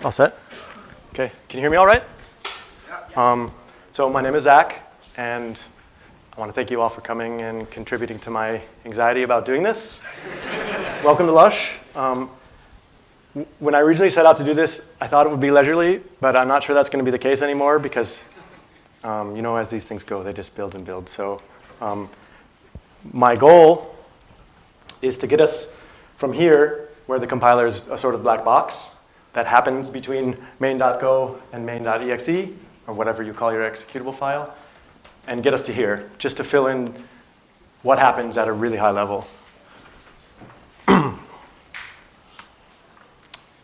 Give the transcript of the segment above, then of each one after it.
All set? Okay, can you hear me all right? So my name is Zach, and I want to thank you all for coming and contributing to my anxiety about doing this. Welcome to Lush. When I originally set out to do this, I thought it would be leisurely, but I'm not sure that's going to be the case anymore because, you know, as these things go, they just build and build. So my goal is to get us from here, where the compiler is a sort of black box that happens between main.go and main.exe, or whatever you call your executable file, and get us to here, just to fill in what happens at a really high level.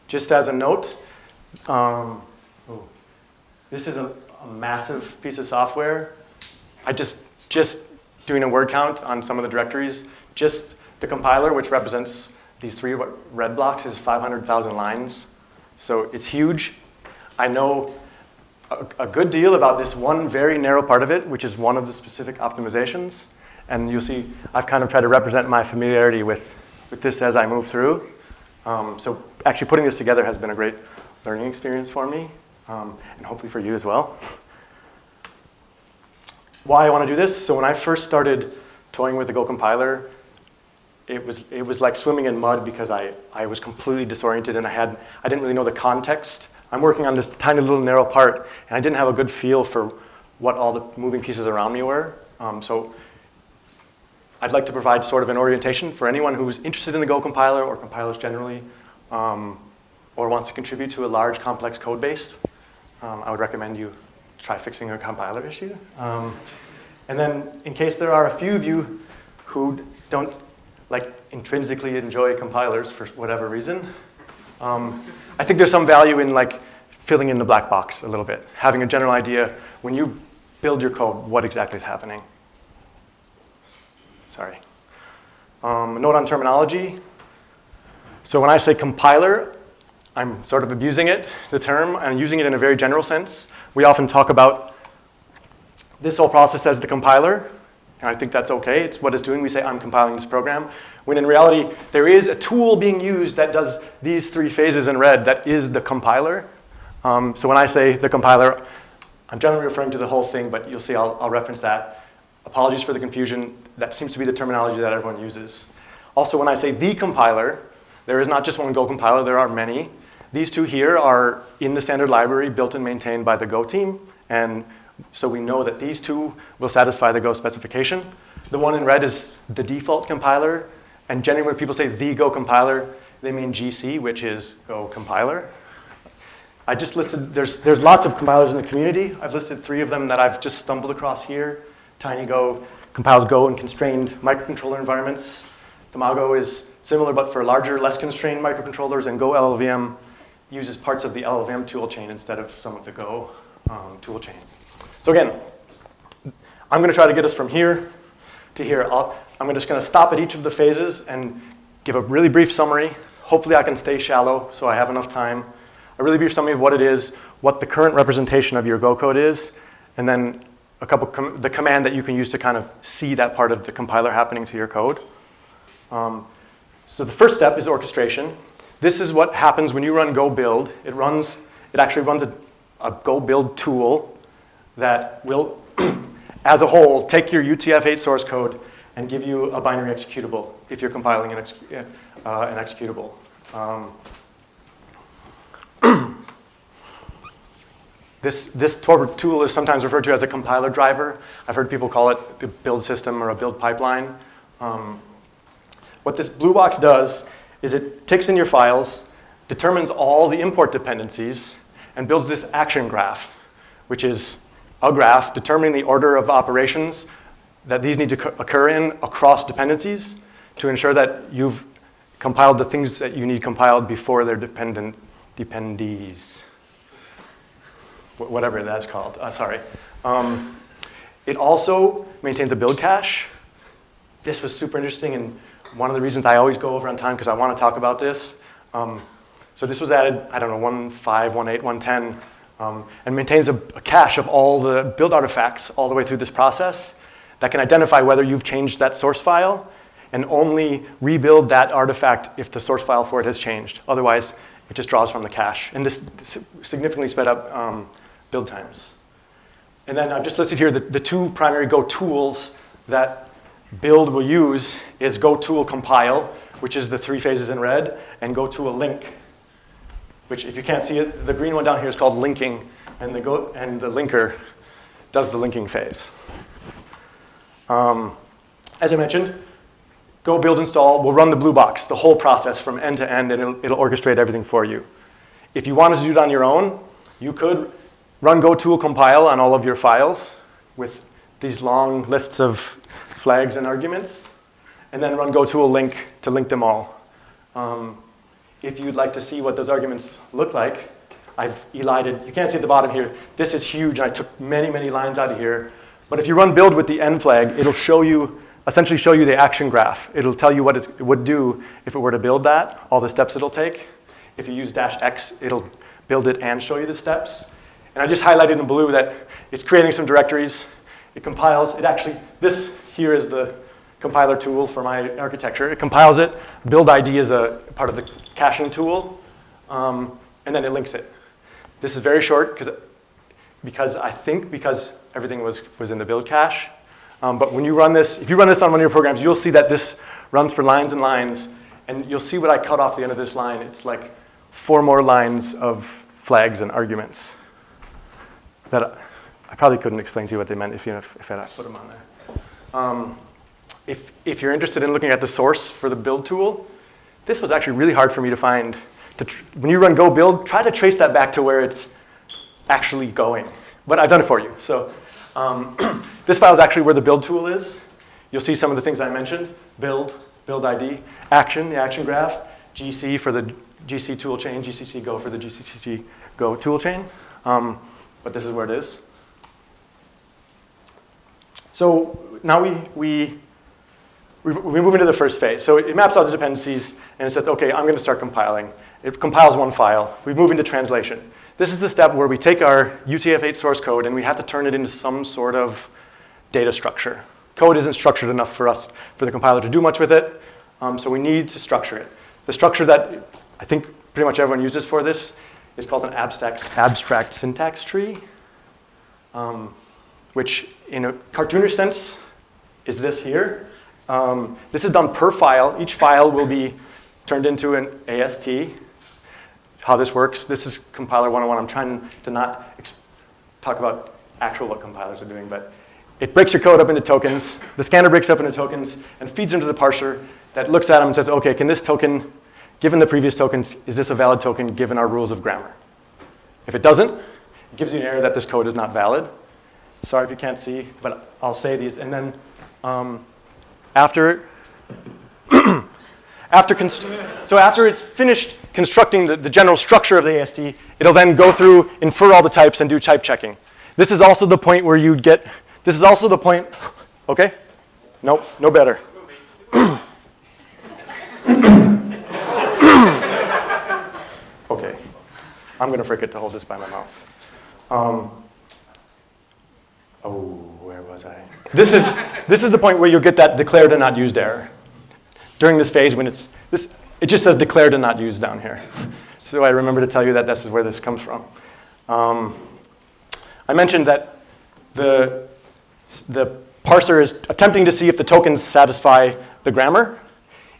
Just as a note, this is a massive piece of software. I just doing a word count on some of the directories, just the compiler, which represents these three red blocks, is 500,000 lines. So it's huge. I know a good deal about this one very narrow part of it, which is one of the specific optimisations. And you'll see I've kind of tried to represent my familiarity with this as I move through. So actually putting this together has been a great learning experience for me, and hopefully for you as well. Why I want to do this? So when I first started toying with the Go compiler, it was like swimming in mud because I was completely disoriented and I didn't really know the context. I'm working on this tiny little narrow part and I didn't have a good feel for what all the moving pieces around me were. So I'd like to provide sort of an orientation for anyone who's interested in the Go compiler or compilers generally, or wants to contribute to a large complex code base. I would recommend you try fixing a compiler issue. And then in case there are a few of you who don't intrinsically enjoy compilers for whatever reason, I think there's some value in filling in the black box a little bit, having a general idea when you build your code what exactly is happening. Sorry. A note on terminology. So when I say compiler, I'm sort of abusing it, the term, and using it in a very general sense. We often talk about this whole process as the compiler. And I think that's okay. It's what it's doing. We say, I'm compiling this program. When in reality, there is a tool being used that does these three phases in red that is the compiler. So when I say the compiler, I'm generally referring to the whole thing, but you'll see I'll reference that. Apologies for the confusion. That seems to be the terminology that everyone uses. Also, when I say the compiler, there is not just one Go compiler. There are many. These two here are in the standard library built and maintained by the Go team. And so we know that these two will satisfy the Go specification. The one in red is the default compiler. And generally when people say the Go compiler, they mean GC, which is Go compiler. I just listed, there's lots of compilers in the community. I've listed 3 of them that I've just stumbled across here. TinyGo compiles Go in constrained microcontroller environments. Tamago is similar, but for larger, less constrained microcontrollers. And Go LLVM uses parts of the LLVM toolchain instead of some of the Go toolchain. So again, I'm going to try to get us from here to here. I'm just going to stop at each of the phases and give a really brief summary. Hopefully I can stay shallow so I have enough time. A really brief summary of what it is, what the current representation of your Go code is, and then the command that you can use to kind of see that part of the compiler happening to your code. So the first step is orchestration. This is what happens when you run Go build. It actually runs a Go build tool that will, as a whole, take your UTF-8 source code and give you a binary executable if you're compiling an executable. This tool is sometimes referred to as a compiler driver. I've heard people call it a build system or a build pipeline. What this blue box does is it takes in your files, determines all the import dependencies, and builds this action graph, which is a graph determining the order of operations that these need to occur in across dependencies to ensure that you've compiled the things that you need compiled before they're dependees. Whatever that's called, sorry. It also maintains a build cache. This was super interesting, and one of the reasons I always go over on time because I want to talk about this. So this was added, I don't know, 1.5, 1.8, 1.10, and maintains a cache of all the build artifacts all the way through this process that can identify whether you've changed that source file and only rebuild that artifact if the source file for it has changed. Otherwise, It just draws from the cache. And this significantly sped up build times. And then I've just listed here the two primary Go tools that build will use is Go tool compile, which is the 3 phases in red, and Go tool link, which if you can't see it, the green one down here is called linking, and the linker does the linking phase. As I mentioned, Go build install will run the blue box, the whole process from end to end, and it'll orchestrate everything for you. If you wanted to do it on your own, you could run Go tool compile on all of your files with these long lists of flags and arguments, and then run Go tool link to link them all. If you'd like to see what those arguments look like, I've elided, you can't see at the bottom here, this is huge, and I took many, many lines out of here. But if you run build with the end flag, it'll essentially show you the action graph. It'll tell you what it would do if it were to build that, all the steps it'll take. If you use -x, it'll build it and show you the steps. And I just highlighted in blue that it's creating some directories. It compiles, this here is the compiler tool for my architecture. It compiles it. Build ID is a part of the caching tool, and then it links it. This is very short because everything was in the build cache. But when you run this, if you run this on one of your programs, you'll see that this runs for lines and lines, and you'll see what I cut off the end of this line. It's like 4 more lines of flags and arguments that I probably couldn't explain to you what they meant if I put them on there. If you're interested in looking at the source for the build tool, this was actually really hard for me to find. When you run Go build, try to trace that back to where it's actually going. But I've done it for you. So this file is actually where the build tool is. You'll see some of the things I mentioned: build ID, action, the action graph, GC for the GC toolchain, GCC Go for the GCC Go toolchain. But this is where it is. So now we move into the first phase. So it maps out the dependencies, and it says, OK, I'm going to start compiling. It compiles one file. We move into translation. This is the step where we take our UTF-8 source code, and we have to turn it into some sort of data structure. Code isn't structured enough for the compiler to do much with it, so we need to structure it. The structure that I think pretty much everyone uses for this is called an abstract syntax tree, which in a cartoonish sense is this here. This is done per file. Each file will be turned into an AST. How this works, this is compiler 101. I'm trying to not talk about what compilers are doing, but it breaks your code up into tokens. The scanner breaks up into tokens and feeds into the parser that looks at them and says, OK, can this token, given the previous tokens, is this a valid token given our rules of grammar? If it doesn't, it gives you an error that this code is not valid. Sorry if you can't see, but I'll say these. And then after it's finished constructing the general structure of the AST, it'll then go through, infer all the types, and do type checking. This is also the point where you'd get, this is also the point, OK? Nope, no better. OK, I'm going to forget to hold this by my mouth. Where was I? This is the point where you'll get that declared and not used error. During this phase when it just says declared and not used down here. So I remember to tell you that this is where this comes from. I mentioned that the parser is attempting to see if the tokens satisfy the grammar.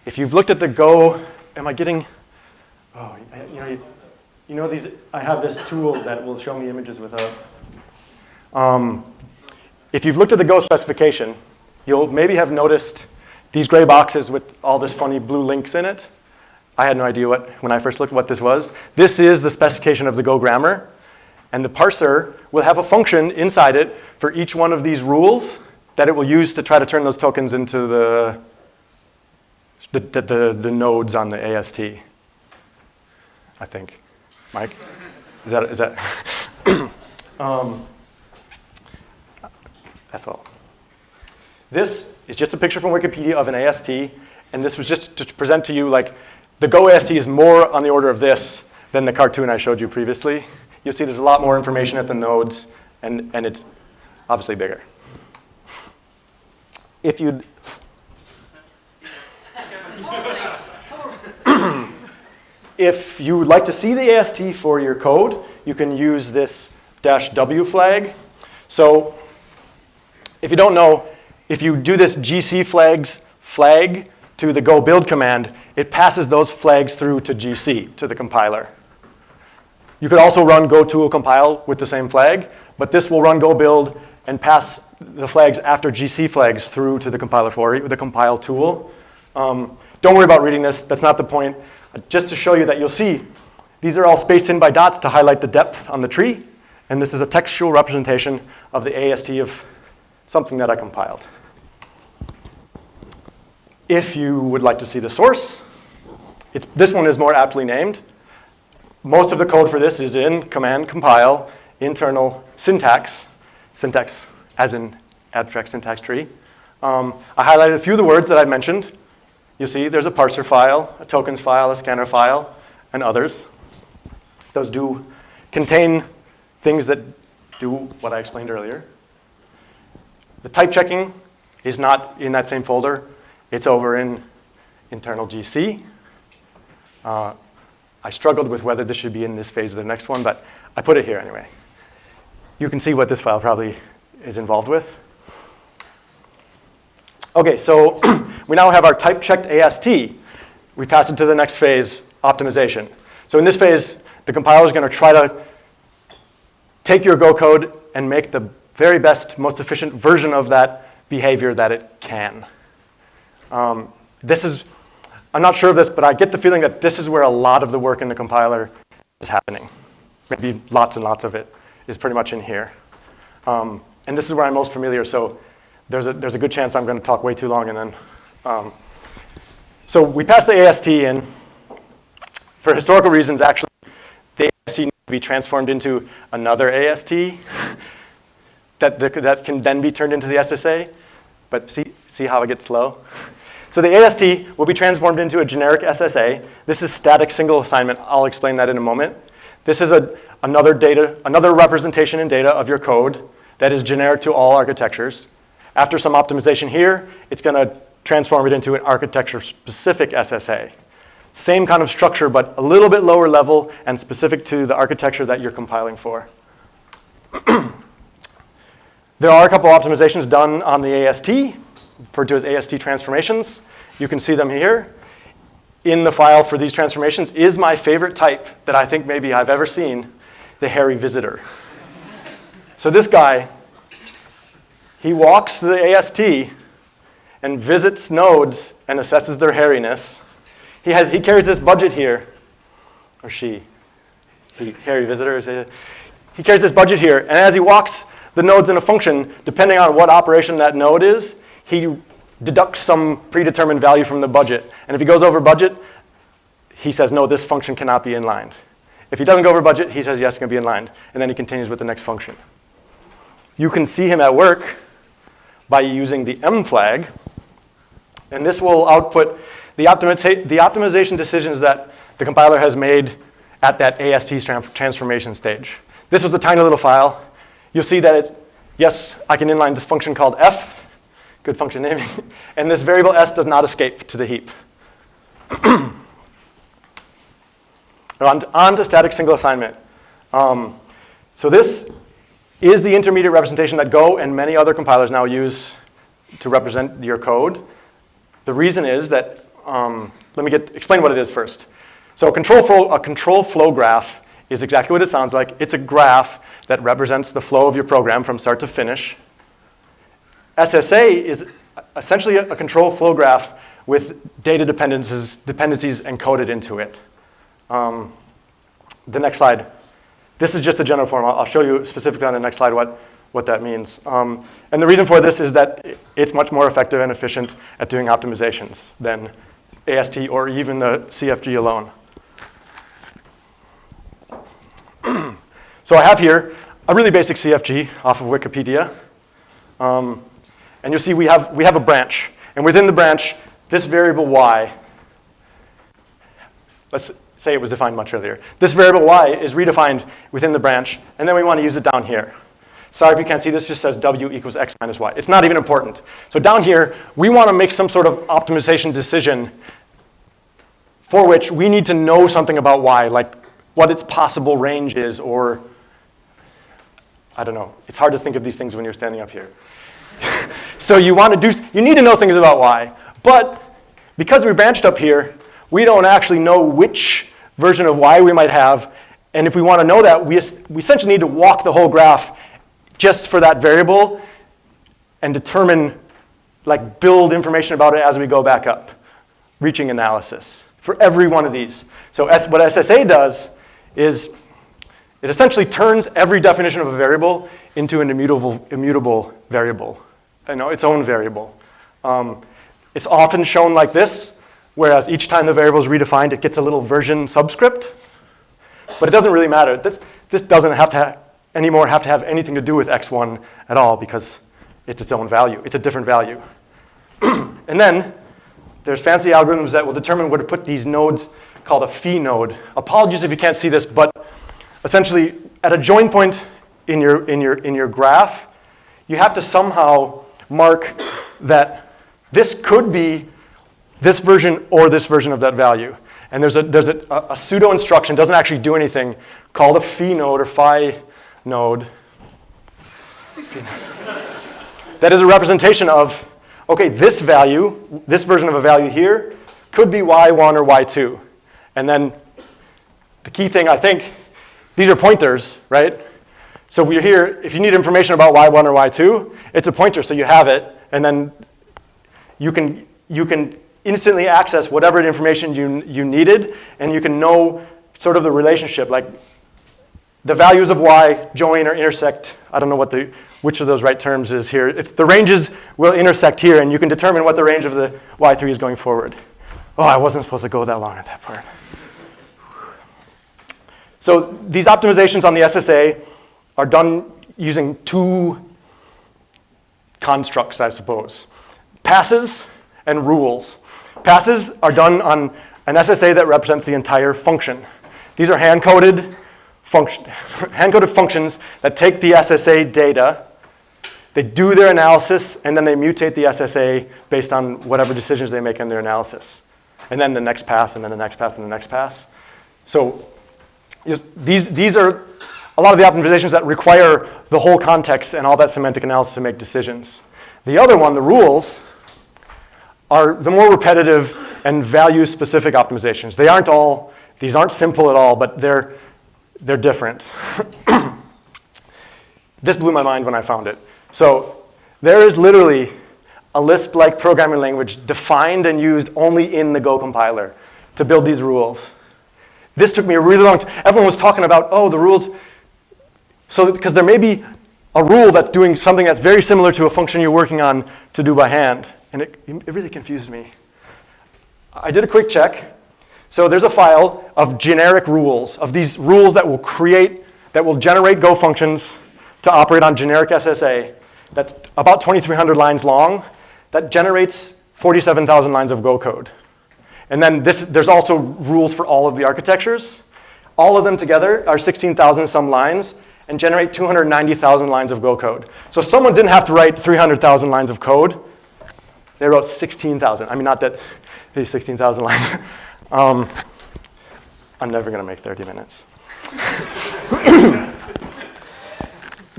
If you've looked at the Go, am I getting, you know these, I have this tool that will show me images without. If you've looked at the Go specification, you'll maybe have noticed these gray boxes with all this funny blue links in it. I had no idea when I first looked what this was. This is the specification of the Go grammar. And the parser will have a function inside it for each one of these rules that it will use to try to turn those tokens into the nodes on the AST, I think. Mike? Is that? That's all. This is just a picture from Wikipedia of an AST, and this was just to present to you, like, the Go AST is more on the order of this than the cartoon I showed you previously. You'll see there's a lot more information at the nodes, and it's obviously bigger. If you'd... if you would like to see the AST for your code, you can use this -w flag. So if you don't know, if you do this gc flag to the go build command, it passes those flags through to gc, to the compiler. You could also run go tool compile with the same flag, but this will run go build and pass the flags after gc flags through to the compiler for you, the compile tool. Don't worry about reading this, that's not the point. Just to show you that you'll see, these are all spaced in by dots to highlight the depth on the tree, and this is a textual representation of the AST of something that I compiled. If you would like to see the source, this one is more aptly named. Most of the code for this is in command compile, internal syntax as in abstract syntax tree. I highlighted a few of the words that I mentioned. You'll see there's a parser file, a tokens file, a scanner file, and others. Those do contain things that do what I explained earlier. The type checking is not in that same folder. It's over in internal GC. I struggled with whether this should be in this phase or the next one, but I put it here anyway. You can see what this file probably is involved with. Okay, so we now have our type-checked AST. We pass it to the next phase, optimization. So in this phase, the compiler is going to try to take your Go code and make the very best, most efficient version of that behavior that it can. I'm not sure of this, but I get the feeling that this is where a lot of the work in the compiler is happening. Maybe lots and lots of it is pretty much in here. And this is where I'm most familiar, so there's a good chance I'm going to talk way too long. And then, so we pass the AST in. For historical reasons, actually, the AST needs to be transformed into another AST that can then be turned into the SSA. But see how it gets slow? So the AST will be transformed into a generic SSA. This is static single assignment. I'll explain that in a moment. This is another representation in data of your code that is generic to all architectures. After some optimization here, it's going to transform it into an architecture-specific SSA. Same kind of structure, but a little bit lower level and specific to the architecture that you're compiling for. There are a couple optimizations done on the AST, referred to as AST Transformations. You can see them here. In the file for these transformations is my favorite type that I think maybe I've ever seen, the hairy visitor. So this guy, he walks the AST and visits nodes and assesses their hairiness. He carries this budget here, or she, hairy visitor, he carries this budget here, and as he walks the nodes in a function, depending on what operation that node is, he deducts some predetermined value from the budget. And if he goes over budget, he says, no, this function cannot be inlined. If he doesn't go over budget, he says, yes, it can be inlined. And then he continues with the next function. You can see him at work by using the M flag. And this will output the optimization decisions that the compiler has made at that AST transformation stage. This was a tiny little file. You'll see that it's, yes, I can inline this function called F. Good function naming. And this variable S does not escape to the heap. On to static single assignment. So this is the intermediate representation that Go and many other compilers now use to represent your code. The reason is that, let me explain what it is first. So a control flow graph is exactly what it sounds like. It's a graph that represents the flow of your program from start to finish. SSA is essentially a control flow graph with data dependencies encoded into it. The next slide. This is just a general form. I'll show you specifically on the next slide what that means. And the reason for this is that it's much more effective and efficient at doing optimizations than AST or even the CFG alone. So I have here a really basic CFG off of Wikipedia. And you'll see we have a branch. And within the branch, this variable y, let's say it was defined much earlier. This variable y is redefined within the branch, and then we want to use it down here. Sorry if you can't see, this just says w equals x minus y. It's not even important. So down here, we want to make some sort of optimization decision for which we need to know something about y, like what its possible range is, or I don't know. It's hard to think of these things when you're standing up here. So you need to know things about y. But because we branched up here, we don't actually know which version of y we might have. And if we want to know that, we essentially need to walk the whole graph just for that variable and determine, like build information about it as we go back up, reaching analysis for every one of these. So what SSA does is it essentially turns every definition of a variable into an immutable variable, its own variable. It's often shown like this, whereas each time the variable is redefined, it gets a little version subscript. But it doesn't really matter. This doesn't have to anymore have to have anything to do with x1 at all because it's its own value. It's a different value. And then there's fancy algorithms that will determine where to put these nodes called a phi node. Apologies if you can't see this, but essentially at a join point in your graph, you have to somehow mark that this could be this version or this version of that value. And there's a pseudo instruction, doesn't actually do anything, called a phi node or phi node. That is a representation of, okay, this value, this version of a value here, could be y1 or y2. And then the key thing, I think, these are pointers, right? So if you're here, if you need information about y1 or y2, it's a pointer, so you have it, and then you can instantly access whatever information you needed, and you can know sort of the relationship, like the values of y join or intersect. I don't know which of those right terms is here. If the ranges will intersect here, and you can determine what the range of the y3 is going forward. Oh, I wasn't supposed to go that long at that part. So these optimizations on the SSA are done using two constructs, I suppose. Passes and rules. Passes are done on an SSA that represents the entire function. These are hand-coded functions that take the SSA data, they do their analysis, and then they mutate the SSA based on whatever decisions they make in their analysis. And then the next pass, and then the next pass, and the next pass. So these are a lot of the optimizations that require the whole context and all that semantic analysis to make decisions. The other one, the rules, are the more repetitive and value-specific optimizations. These aren't simple at all, but they're different. This blew my mind when I found it. So there is literally a Lisp-like programming language defined and used only in the Go compiler to build these rules. This took me a really long time. Everyone was talking about, oh, the rules. So because there may be a rule that's doing something that's very similar to a function you're working on to do by hand. And it really confused me. I did a quick check. So there's a file of generic rules, of these rules that will generate Go functions to operate on generic SSA. That's about 2,300 lines long. That generates 47,000 lines of Go code. And then there's also rules for all of the architectures. All of them together are 16,000 some lines and generate 290,000 lines of Go code. So someone didn't have to write 300,000 lines of code. They wrote 16,000. I mean, not that these 16,000 lines. I'm never going to make 30 minutes.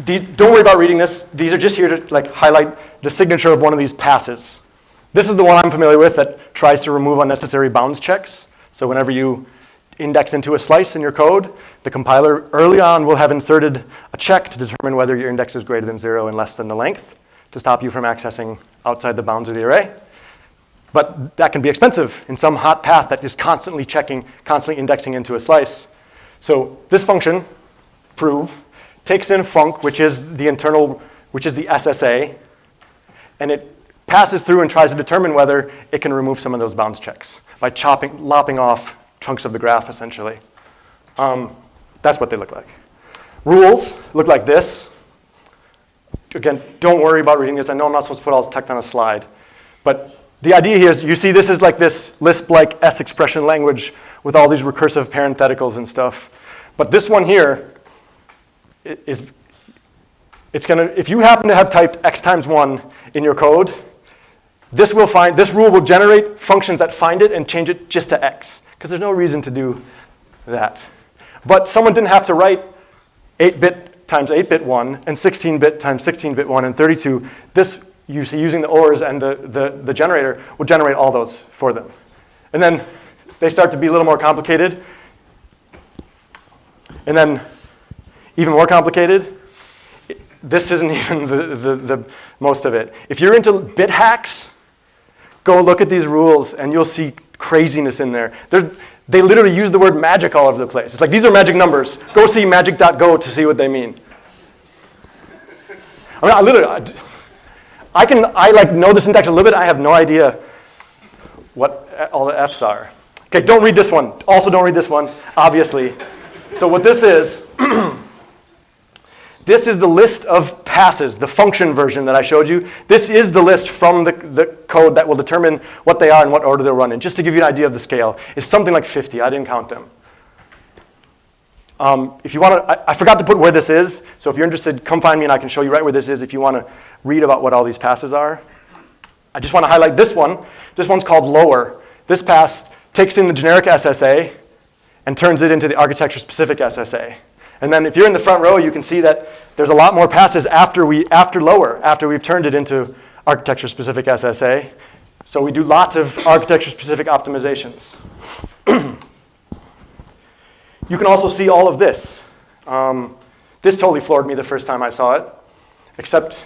Don't worry about reading this. These are just here to highlight the signature of one of these passes. This is the one I'm familiar with that tries to remove unnecessary bounds checks. So whenever you index into a slice in your code, the compiler early on will have inserted a check to determine whether your index is greater than 0 and less than the length to stop you from accessing outside the bounds of the array. But that can be expensive in some hot path that is constantly checking, constantly indexing into a slice. So this function, prove, takes in func, which is the SSA, and it passes through and tries to determine whether it can remove some of those bounds checks by lopping off chunks of the graph, essentially. That's what they look like. Rules look like this. Again, don't worry about reading this. I know I'm not supposed to put all this text on a slide. But the idea here is you see this is like this Lisp-like S expression language with all these recursive parentheticals and stuff. But this one here is, if you happen to have typed x times 1 in your code, this rule will generate functions that find it and change it just to x. because there's no reason to do that. But someone didn't have to write 8-bit times 8-bit 1 and 16-bit times 16-bit 1 and 32. This, you see, using the ORs and the generator will generate all those for them. And then they start to be a little more complicated. And then even more complicated. This isn't even the most of it. If you're into bit hacks, go look at these rules and you'll see craziness in there. They literally use the word magic all over the place. It's like, these are magic numbers. Go see magic.go to see what they mean. I mean, I like know the syntax a little bit. I have no idea what all the F's are. Okay, don't read this one. Also don't read this one, obviously. So what this is, this is the list of passes, the function version that I showed you. This is the list from the code that will determine what they are and what order they'll run in. Just to give you an idea of the scale, it's something like 50. I didn't count them. If you want to, I forgot to put where this is. So if you're interested, come find me and I can show you right where this is if you want to read about what all these passes are. I just want to highlight this one. This one's called lower. This pass takes in the generic SSA and turns it into the architecture-specific SSA. And then if you're in the front row, you can see that there's a lot more passes after lower, after we've turned it into architecture-specific SSA. So we do lots of architecture-specific optimizations. You can also see all of this. This totally floored me the first time I saw it. Except,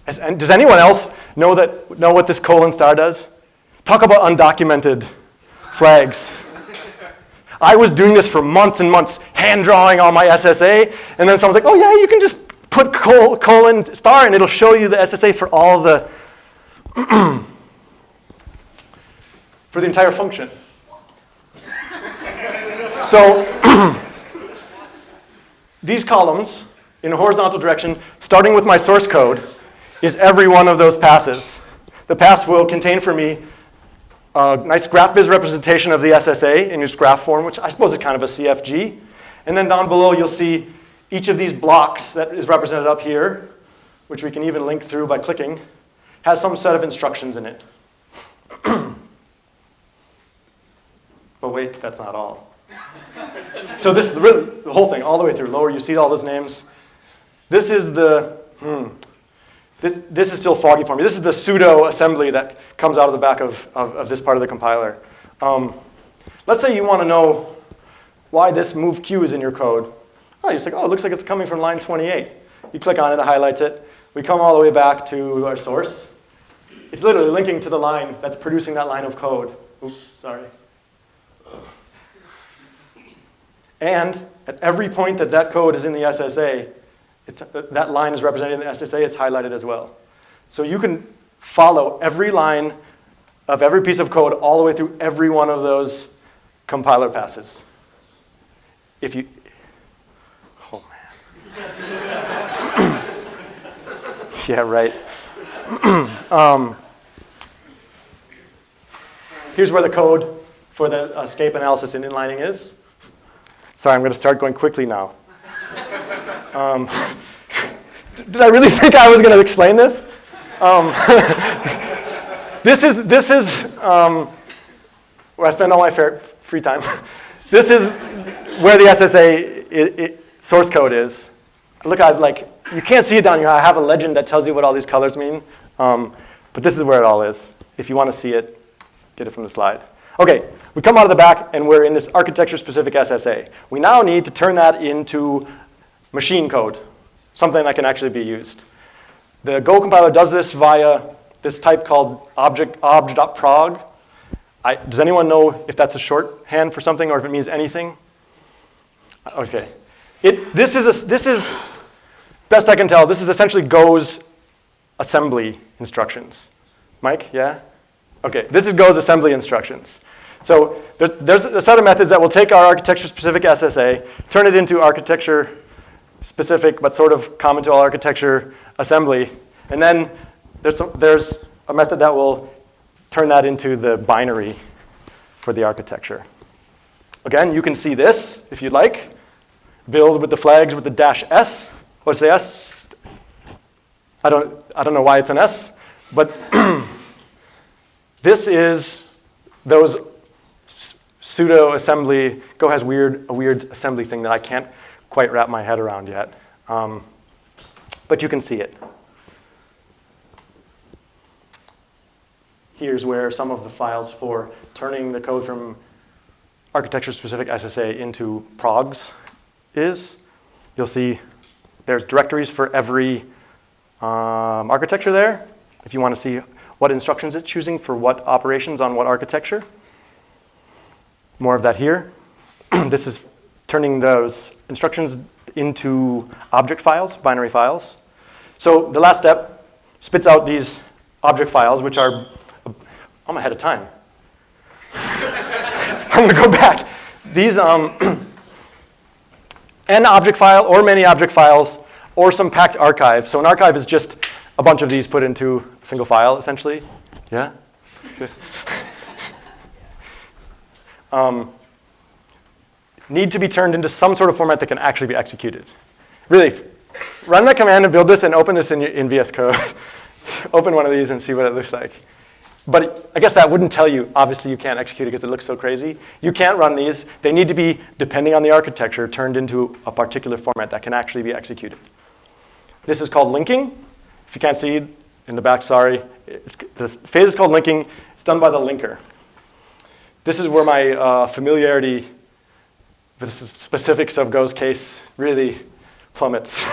and does anyone else know what this colon star does? Talk about undocumented flags. I was doing this for months and months, hand drawing on my SSA, and then someone's like, oh yeah, you can just put colon star and it'll show you the SSA for all the, for the entire function. So these columns in a horizontal direction, starting with my source code, is every one of those passes. The pass will contain for me a nice graph viz representation of the SSA in its graph form, which I suppose is kind of a CFG. And then down below, you'll see each of these blocks that is represented up here, which we can even link through by clicking, has some set of instructions in it. But wait, that's not all. So this is the whole thing, all the way through. Lower, you see all those names. This is the, this is still foggy for me. This is the pseudo assembly that comes out of the back of this part of the compiler. Let's say you want to know why this move Q is in your code. Oh, you're just like, oh, it looks like it's coming from line 28. You click on it, it highlights it. We come all the way back to our source. It's literally linking to the line that's producing that line of code. Oops, sorry. And at every point that that code is in the SSA, that line is represented in the SSA, it's highlighted as well. So you can follow every line of every piece of code all the way through every one of those compiler passes. If you, oh man. Yeah, right. Here's where the code for the escape analysis and inlining is. Sorry, I'm going to start going quickly now. Did I really think I was going to explain this? This is where I spend all my free time. This is where the SSA source code is. Look, you can't see it down here. I have a legend that tells you what all these colors mean. But this is where it all is. If you want to see it, get it from the slide. Okay, we come out of the back, and we're in this architecture-specific SSA. We now need to turn that into machine code, something that can actually be used. The Go compiler does this via this type called obj.prog. Does anyone know if that's a shorthand for something or if it means anything? Okay. This is, best I can tell, this is essentially Go's assembly instructions. Mike, yeah? Okay, this is Go's assembly instructions. So there's a set of methods that will take our architecture-specific SSA, turn it into architecture-specific, but sort of common to all architecture assembly. And then there's a method that will turn that into the binary for the architecture. Again, you can see this if you'd like. Build with the flags with the -S. What's the S? I don't know why it's an S, but this is those pseudo assembly. Go has a weird assembly thing that I can't quite wrap my head around yet. But you can see it. Here's where some of the files for turning the code from architecture-specific SSA into progs is. You'll see there's directories for every architecture there, if you want to see what instructions it's choosing for what operations on what architecture. More of that here. This is turning those instructions into object files, binary files. So the last step spits out these object files, which are, I'm ahead of time. I'm going to go back. These an object file or many object files or some packed archive. So an archive is just a bunch of these put into a single file, essentially. Yeah? Need to be turned into some sort of format that can actually be executed. Really, run that command and build this and open this in VS Code. Open one of these and see what it looks like. But I guess that wouldn't tell you, obviously you can't execute it because it looks so crazy. You can't run these. They need to be, depending on the architecture, turned into a particular format that can actually be executed. This is called linking. If you can't see it in the back, sorry. This phase is called linking. It's done by the linker. This is where my familiarity with the specifics of Go's case really plummets.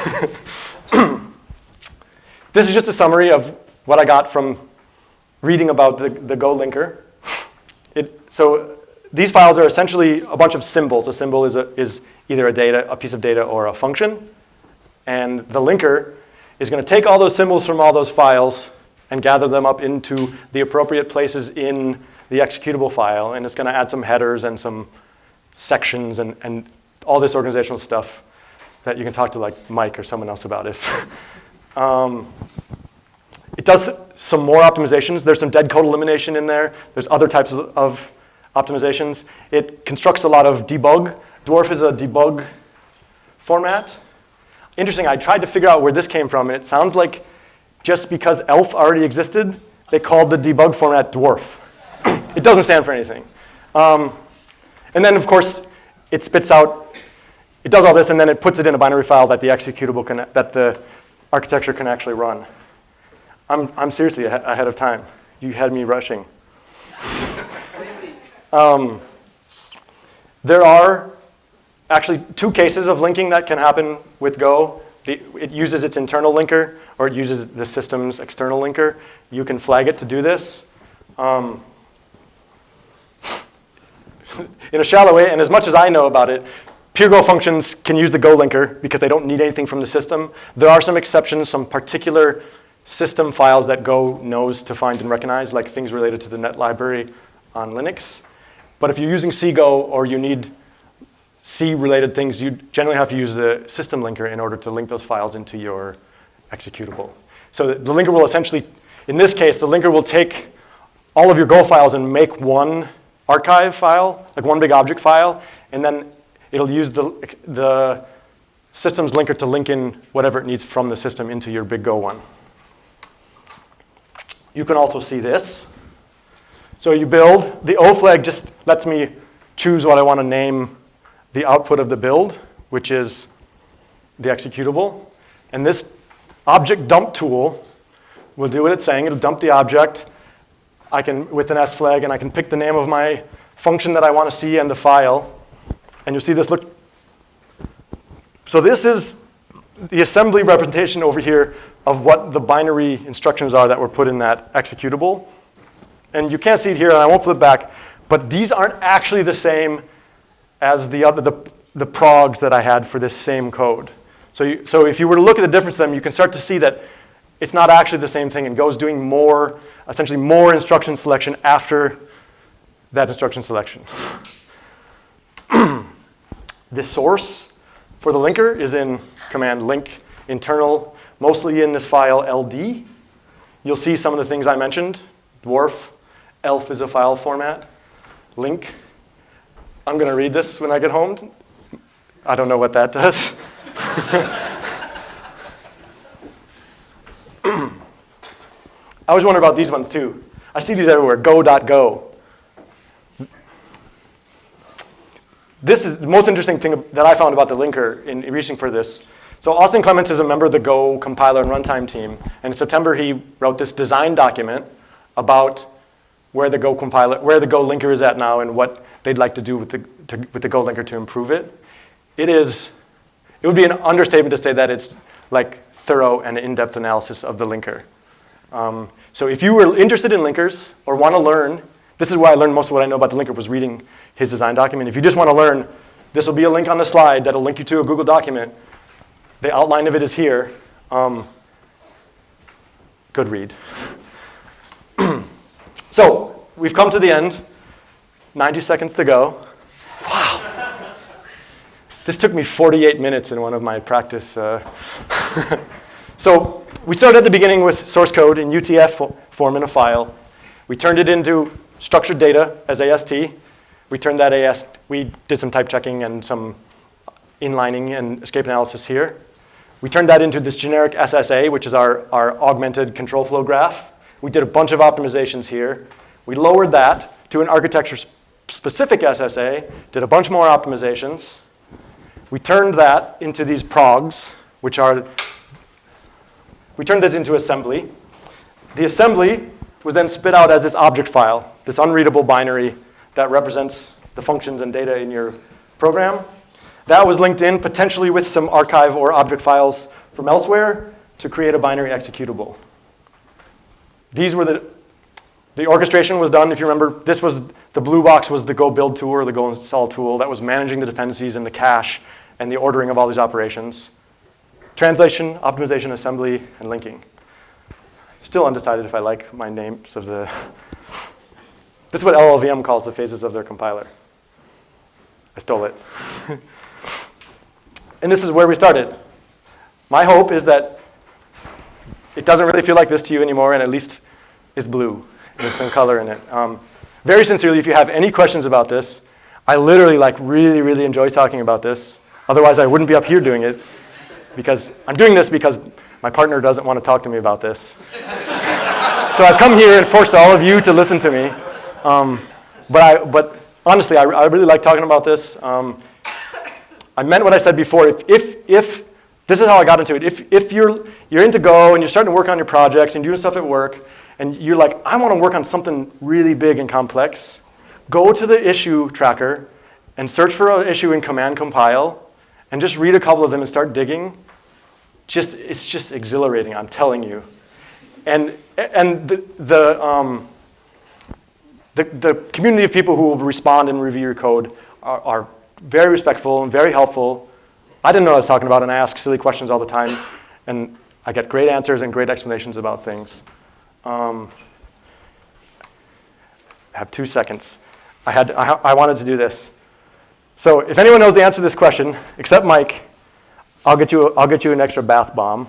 This is just a summary of what I got from reading about the Go linker. So these files are essentially a bunch of symbols. A symbol is either a piece of data or a function. And the linker is going to take all those symbols from all those files and gather them up into the appropriate places in the executable file. And it's going to add some headers and some sections and all this organizational stuff that you can talk to like Mike or someone else about if. It does some more optimizations. There's some dead code elimination in there. There's other types of optimizations. It constructs a lot of debug. Dwarf is a debug format. Interesting, I tried to figure out where this came from, and it sounds like just because ELF already existed, they called the debug format dwarf. It doesn't stand for anything. And then, of course, it spits out, it does all this, and then it puts it in a binary file that the executable that the architecture can actually run. I'm seriously ahead of time. You had me rushing. There are actually two cases of linking that can happen with Go. It uses its internal linker, or it uses the system's external linker. You can flag it to do this. In a shallow way, and as much as I know about it, pure Go functions can use the Go linker because they don't need anything from the system. There are some exceptions, some particular system files that Go knows to find and recognize, like things related to the net library on Linux. But if you're using CGO or you need C-related things, you generally have to use the system linker in order to link those files into your executable. So the linker will essentially, in this case, the linker will take all of your Go files and make one archive file, like one big object file, and then it'll use the system's linker to link in whatever it needs from the system into your big Go one. You can also see this. So you build, the O flag just lets me choose what I want to name the output of the build, which is the executable. And this object dump tool will do what it's saying. It'll dump the object. I can, with an S flag, and I can pick the name of my function that I want to see and the file. And you'll see this look. So this is the assembly representation over here of what the binary instructions are that were put in that executable. And you can't see it here, and I won't flip back, but these aren't actually the same as the progs that I had for this same code. So if you were to look at the difference of them, you can start to see that it's not actually the same thing, and Go is doing more, essentially more instruction selection after that instruction selection. The source for the linker is in command link internal, mostly in this file LD. You'll see some of the things I mentioned. Dwarf, ELF is a file format, link. I'm going to read this when I get home. I don't know what that does. I always wonder about these ones too. I see these everywhere, go.go. this is the most interesting thing that I found about the linker in reaching for this. So Austin Clements is a member of the Go compiler and runtime team. And in September, he wrote this design document about where the Go compiler, where the Go linker is at now and what they'd like to do with the Go linker to improve it. It would be an understatement to say that it's like thorough and in-depth analysis of the linker. So if you were interested in linkers or want to learn, this is where I learned most of what I know about the linker was reading his design document. If you just want to learn, this will be a link on the slide that'll link you to a Google document. The outline of it is here. Good read. So we've come to the end. 90 seconds to go. Wow. This took me 48 minutes in one of my practice. So we started at the beginning with source code in UTF form in a file. We turned it into structured data as AST. We turned that AST. We did some type checking and some inlining and escape analysis here. We turned that into this generic SSA, which is our augmented control flow graph. We did a bunch of optimizations here. We lowered that to an architecture-specific SSA, did a bunch more optimizations. We turned that into these progs, we turned this into assembly. The assembly was then spit out as this object file, this unreadable binary that represents the functions and data in your program. That was linked in potentially with some archive or object files from elsewhere to create a binary executable. These were the orchestration was done. If you remember, this was the blue box was the Go build tool or the Go install tool that was managing the dependencies and the cache and the ordering of all these operations. Translation, optimization, assembly, and linking. Still undecided if I like my names of the. This is what LLVM calls the phases of their compiler. I stole it. And this is where we started. My hope is that it doesn't really feel like this to you anymore, and at least it's blue. There's some color in it. Very sincerely, if you have any questions about this, I literally really, really enjoy talking about this. Otherwise, I wouldn't be up here doing it. Because I'm doing this because my partner doesn't want to talk to me about this. So I've come here and forced all of you to listen to me. But honestly, I really like talking about this. I meant what I said before. If this is how I got into it. If you're into Go and you're starting to work on your projects and doing stuff at work, and you're like, I want to work on something really big and complex, go to the issue tracker and search for an issue in command compile, and just read a couple of them and start digging. It's just exhilarating, I'm telling you. And the community of people who will respond and review your code are very respectful and very helpful. I didn't know what I was talking about, and I ask silly questions all the time, and I get great answers and great explanations about things. I have 2 seconds. I wanted to do this. So if anyone knows the answer to this question, except Mike, I'll get you an extra bath bomb.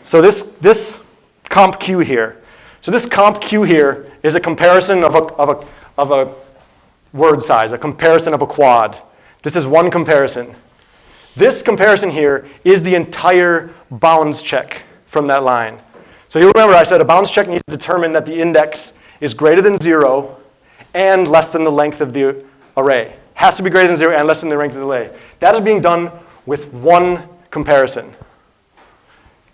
So this comp Q here. So this comp Q here is a comparison of a word size, a comparison of a quad. This is one comparison. This comparison here is the entire bounds check from that line. So you remember I said a bounds check needs to determine that the index is greater than 0 and less than the length of the array. Has to be greater than 0 and less than the length of the array. That is being done with one comparison.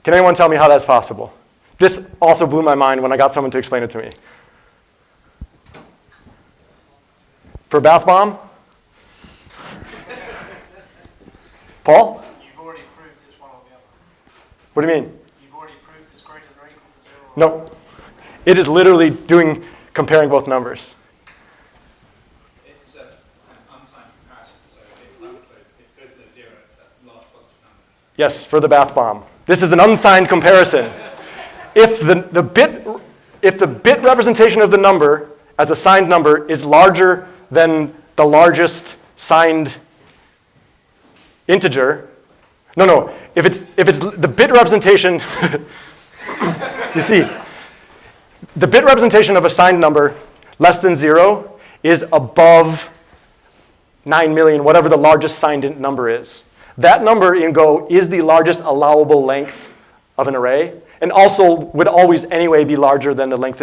Can anyone tell me how that's possible? This also blew my mind when I got someone to explain it to me. For bath bomb? Paul? You've already proved this one or the other. What do you mean? You've already proved it's greater than or equal to 0. No. It is literally comparing both numbers. It's an unsigned comparison, so if it goes below 0, it's a large positive number. Yes, for the bath bomb. This is an unsigned comparison. If the bit representation of the number as a signed number is larger than the largest signed integer, if it's the bit representation, you see, the bit representation of a signed number less than 0 is above 9 million, whatever the largest signed int number is. That number in Go is the largest allowable length of an array, and also would always anyway be larger than the length of